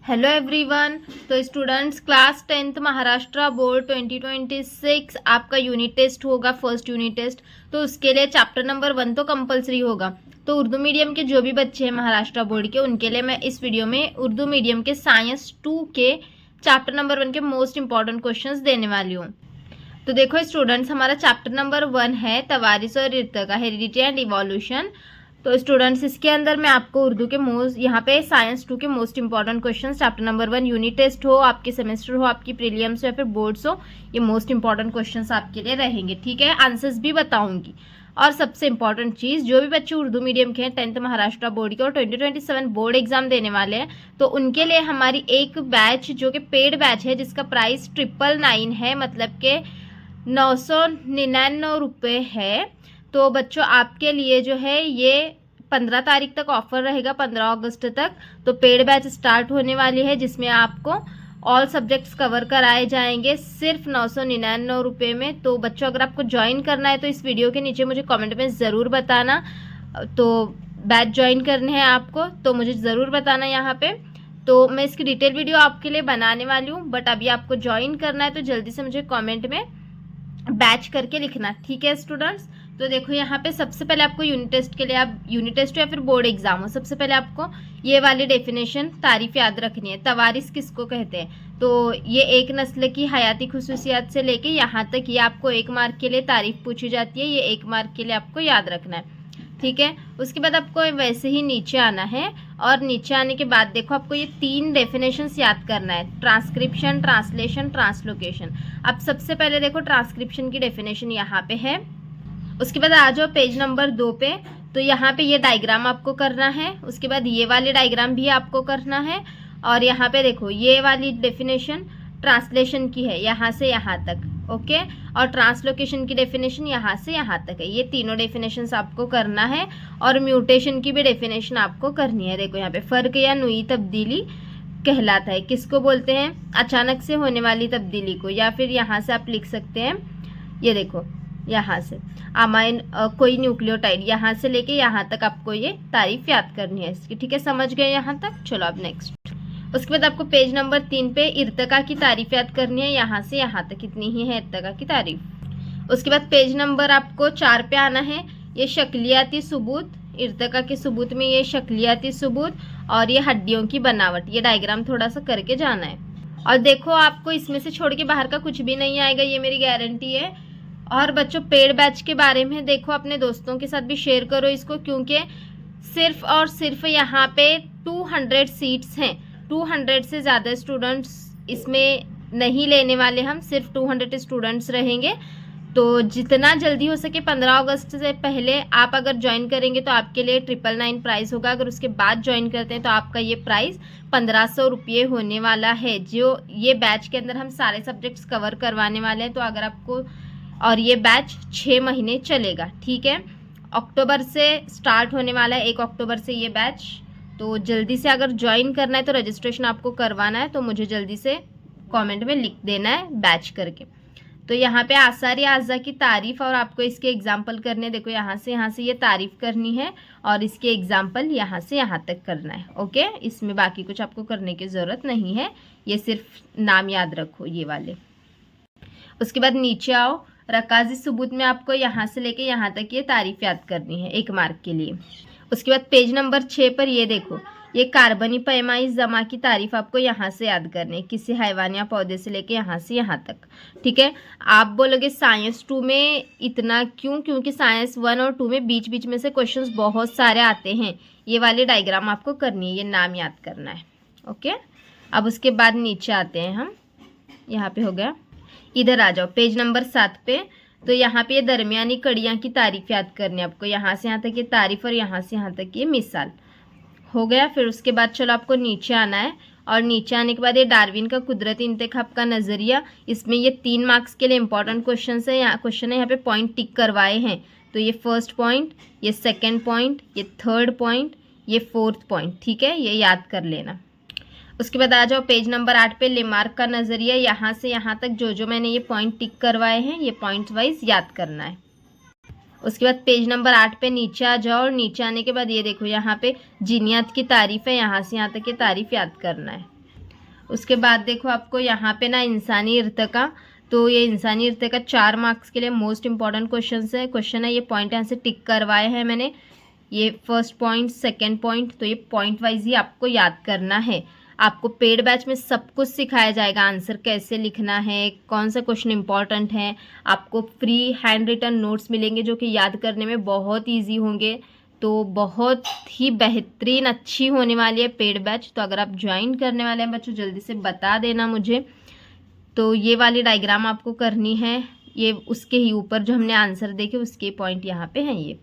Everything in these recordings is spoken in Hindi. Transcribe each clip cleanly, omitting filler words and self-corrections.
Hello everyone. तो students, class 10th Maharashtra board 2026 आपका यूनिट टेस्ट होगा, फर्स्ट यूनिट टेस्ट। तो उसके लिए चैप्टर नंबर 1 तो कंपलसरी होगा। तो उर्दू मीडियम के जो भी बच्चे हैं महाराष्ट्र बोर्ड के, उनके लिए मैं इस वीडियो में उर्दू मीडियम के साइंस 2 के चैप्टर नंबर 1 के मोस्ट इंपॉर्टेंट क्वेश्चन देने वाली हूँ। तो देखो स्टूडेंट्स, हमारा चैप्टर नंबर 1 है तवारिस और इर्तिका, हेरिडिटी एंड इवोल्यूशन। तो स्टूडेंट्स, इसके अंदर मैं आपको उर्दू के यहाँ पे साइंस 2 के most important questions chapter number 1, unit test हो, आपके सेमेस्टर हो, आपकी प्रीलिम्स हो या फिर बोर्ड्स हो, ये मोस्ट इंपॉर्टेंट क्वेश्चंस आपके लिए रहेंगे। ठीक है, आंसर्स भी बताऊंगी। और सबसे इंपॉर्टेंट चीज़, जो भी बच्चे उर्दू मीडियम के हैं 10th महाराष्ट्र बोर्ड के और 2027 बोर्ड एग्जाम देने वाले हैं, तो उनके लिए हमारी एक बैच जो कि पेड बैच है, जिसका प्राइस 999 है, मतलब के 999 रुपये है। तो बच्चों, आपके लिए जो है ये 15 तारीख तक ऑफर रहेगा, 15 अगस्त तक। तो पेड बैच स्टार्ट होने वाली है, जिसमें आपको ऑल सब्जेक्ट्स कवर कराए जाएंगे सिर्फ 999 रुपये में। तो बच्चों, अगर आपको ज्वाइन करना है तो इस वीडियो के नीचे मुझे कमेंट में ज़रूर बताना। तो बैच ज्वाइन करने हैं आपको तो मुझे ज़रूर बताना यहाँ पे। तो मैं इसकी डिटेल वीडियो आपके लिए बनाने वाली हूँ, बट अभी आपको ज्वाइन करना है तो जल्दी से मुझे कॉमेंट में बैच करके लिखना। ठीक है स्टूडेंट्स। तो देखो यहाँ पे सबसे पहले आपको यूनिट टेस्ट के लिए, आप यूनिट टेस्ट या फिर बोर्ड एग्जाम हो, सबसे पहले आपको ये वाली डेफिनेशन तारीफ याद रखनी है। तवारिस किसको कहते हैं? तो ये एक नस्ल की हयाती खुसूसियात से लेके यहाँ तक ये आपको 1 मार्क के लिए तारीफ पूछी जाती है, ये 1 मार्क के लिए आपको याद रखना है। ठीक है, उसके बाद आपको वैसे ही नीचे आना है, और नीचे आने के बाद देखो आपको ये 3 डेफिनेशंस याद करना है, ट्रांसक्रिप्शन, ट्रांसलेशन, ट्रांसलोकेशन। अब सबसे पहले देखो ट्रांसक्रिप्शन की डेफिनेशन यहाँ पे है। उसके बाद आ जाओ पेज नंबर 2 पे। तो यहाँ पे ये डायग्राम आपको करना है, उसके बाद ये वाली डायग्राम भी आपको करना है, और यहाँ पे देखो ये वाली डेफिनेशन ट्रांसलेशन की है, यहाँ से यहाँ तक। ओके, और ट्रांसलोकेशन की डेफिनेशन यहाँ से यहाँ तक है। ये तीनों डेफिनेशंस आपको करना है, और म्यूटेशन की भी डेफिनेशन आपको करनी है। देखो यहाँ पे फ़र्क या नई तब्दीली कहलाता है, किसको बोलते हैं? अचानक से होने वाली तब्दीली को। या फिर यहाँ से आप लिख सकते हैं, ये देखो यहाँ से अमाइन कोई न्यूक्लियोटाइड, यहाँ से लेके यहाँ तक आपको ये तारीफ याद करनी है इसकी। ठीक है, समझ गए यहाँ तक? चलो अब नेक्स्ट। उसके बाद आपको पेज नंबर 3 पे इर्तिका की तारीफ याद करनी है, यहाँ से यहाँ तक इतनी ही है इर्तिका की तारीफ। उसके बाद पेज नंबर आपको 4 पे आना है, ये शक्लियाती सबूत, इर्तिका के सबूत में ये शक्लियाती सबूत और ये हड्डियों की बनावट, ये डायग्राम थोड़ा सा करके जाना है। और देखो आपको इसमें से छोड़ के बाहर का कुछ भी नहीं आएगा, ये मेरी गारंटी है। और बच्चों, पेड बैच के बारे में देखो अपने दोस्तों के साथ भी शेयर करो इसको, क्योंकि सिर्फ और सिर्फ यहाँ पे 200 सीट्स हैं। 200 से ज़्यादा स्टूडेंट्स इसमें नहीं लेने वाले हम, सिर्फ 200 स्टूडेंट्स रहेंगे। तो जितना जल्दी हो सके 15 अगस्त से पहले आप अगर ज्वाइन करेंगे तो आपके लिए 999 प्राइस होगा। अगर उसके बाद ज्वाइन करते हैं तो आपका ये प्राइस 1500 रुपये होने वाला है। जो ये बैच के अंदर हम सारे सब्जेक्ट्स कवर करवाने वाले हैं। तो अगर आपको, और ये बैच 6 महीने चलेगा। ठीक है, अक्टूबर से स्टार्ट होने वाला है, 1 अक्टूबर से ये बैच। तो जल्दी से अगर ज्वाइन करना है तो रजिस्ट्रेशन आपको करवाना है, तो मुझे जल्दी से कमेंट में लिख देना है बैच करके। तो यहाँ पे आसारी आज़ा की तारीफ और आपको इसके एग्जाम्पल करने, देखो यहाँ से ये तारीफ करनी है और इसके एग्जाम्पल यहाँ से यहाँ तक करना है। ओके, इसमें बाकी कुछ आपको करने की ज़रूरत नहीं है, ये सिर्फ नाम याद रखो ये वाले। उसके बाद नीचे आओ, रकाजी सबूत में आपको यहाँ से लेके यहाँ तक ये तारीफ याद करनी है 1 मार्क के लिए। उसके बाद पेज नंबर 6 पर ये देखो, ये कार्बनी पैमाइश जमा की तारीफ आपको यहाँ से याद करनी है, किसी हैवान या पौधे से लेके यहाँ से यहाँ तक। ठीक है, आप बोलोगे साइंस 2 में इतना क्यों? क्योंकि साइंस 1 और 2 में बीच बीच में से क्वेश्चंस बहुत सारे आते हैं। ये वाली डायग्राम आपको करनी है, ये नाम याद करना है। ओके, अब उसके बाद नीचे आते हैं हम, यहाँ पे हो गया। इधर आ जाओ पेज नंबर 7 पे। तो यहाँ पे ये दरमियानी कड़ियाँ की तारीफ याद करनी है आपको, यहाँ से यहाँ तक ये तारीफ और यहाँ से यहाँ तक ये मिसाल हो गया। फिर उसके बाद चलो आपको नीचे आना है, और नीचे आने के बाद ये डार्विन का कुदरती इंतखाब का नज़रिया, इसमें ये 3 मार्क्स के लिए इंपॉर्टेंट क्वेश्चन है। यहाँ पे पॉइंट टिक करवाए हैं। तो ये फर्स्ट पॉइंट, ये सेकेंड पॉइंट, ये थर्ड पॉइंट, ये फोर्थ पॉइंट। ठीक है, ये याद कर लेना। उसके बाद आ जाओ पेज नंबर 8 पे, लेमार्क का नज़रिया, यहाँ से यहाँ तक जो मैंने ये पॉइंट टिक करवाए हैं, ये पॉइंट वाइज याद करना है। उसके बाद पेज नंबर 8 पे नीचे आ जाओ, और नीचे आने के बाद ये देखो यहाँ पे जिनियत की तारीफ है, यहाँ से यहाँ तक ये तारीफ याद करना है। उसके बाद देखो आपको यहाँ पे ना इंसानी इर्तिका, तो ये इंसानी इर्तिका 4 मार्क्स के लिए मोस्ट इंपॉर्टेंट क्वेश्चन है। ये पॉइंट यहाँ से टिक करवाए हैं मैंने, ये फर्स्ट पॉइंट, सेकंड पॉइंट, तो ये पॉइंट वाइज ही आपको याद करना है। आपको पेड बैच में सब कुछ सिखाया जाएगा, आंसर कैसे लिखना है, कौन सा क्वेश्चन इंपॉर्टेंट है। आपको फ्री हैंड रिटन नोट्स मिलेंगे जो कि याद करने में बहुत ईजी होंगे। तो बहुत ही बेहतरीन अच्छी होने वाली है पेड बैच। तो अगर आप ज्वाइन करने वाले हैं बच्चों, जल्दी से बता देना मुझे। तो ये वाली डायग्राम आपको करनी है, ये उसके ही ऊपर जो हमने आंसर देखे उसके पॉइंट यहाँ पे हैं, ये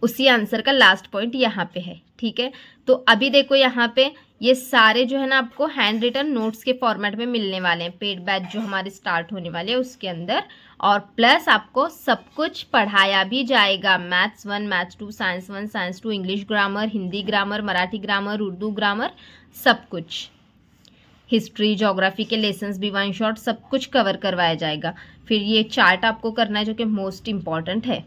उसी आंसर का लास्ट पॉइंट यहाँ पे है, ठीक है। तो अभी देखो यहाँ पे ये सारे जो है ना आपको हैंड रिटन नोट्स के फॉर्मेट में मिलने वाले हैं पेड बैच जो हमारे स्टार्ट होने वाले हैं उसके अंदर। और प्लस आपको सब कुछ पढ़ाया भी जाएगा, maths 1, maths 2, science 1, science 2, English grammar, Hindi grammar, Marathi grammar, Urdu grammar, सब कुछ, हिस्ट्री, ज्योग्राफी के लेसन्स भी 1 शॉट सब कुछ कवर करवाया जाएगा। फिर ये चार्ट आपको करना है जो कि मोस्ट इम्पॉर्टेंट है।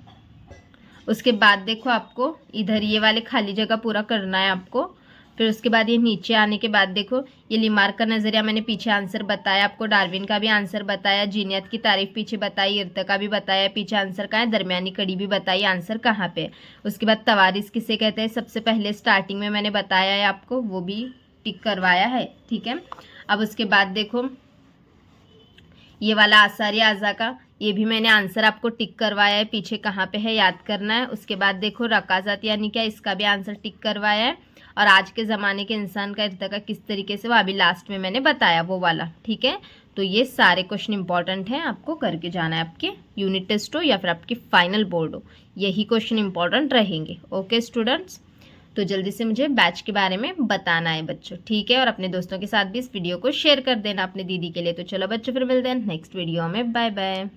उसके बाद देखो आपको इधर ये वाले खाली जगह पूरा करना है आपको। फिर उसके बाद ये नीचे आने के बाद देखो ये लिमार्क का नज़रिया मैंने पीछे आंसर बताया आपको, डार्विन का भी आंसर बताया, जीनियत की तारीफ पीछे बताई, इर्तिका भी बताया, पीछे आंसर कहाँ है, दरमियानी कड़ी भी बताई आंसर कहाँ पे है। उसके बाद तवारीस किसे कहते हैं, सबसे पहले स्टार्टिंग में मैंने बताया है आपको, वो भी टिक करवाया है, ठीक है। अब उसके बाद देखो ये वाला आसारी आज़ा का, ये भी मैंने आंसर आपको टिक करवाया है, पीछे कहाँ पे है याद करना है। उसके बाद देखो रकाज़त यानी क्या, इसका भी आंसर टिक करवाया है। और आज के ज़माने के इंसान का इर्तिका किस तरीके से, वो अभी लास्ट में मैंने बताया वो वाला, ठीक है। तो ये सारे क्वेश्चन इंपॉर्टेंट हैं, आपको करके जाना है, आपके यूनिट टेस्ट हो या फिर आपकी फाइनल बोर्ड हो, यही क्वेश्चन इंपॉर्टेंट रहेंगे। ओके स्टूडेंट्स, तो जल्दी से मुझे बैच के बारे में बताना है बच्चों, ठीक है। और अपने दोस्तों के साथ भी इस वीडियो को शेयर कर देना अपने दीदी के लिए। तो चलो बच्चों फिर मिलते हैं नेक्स्ट वीडियो में, बाय बाय।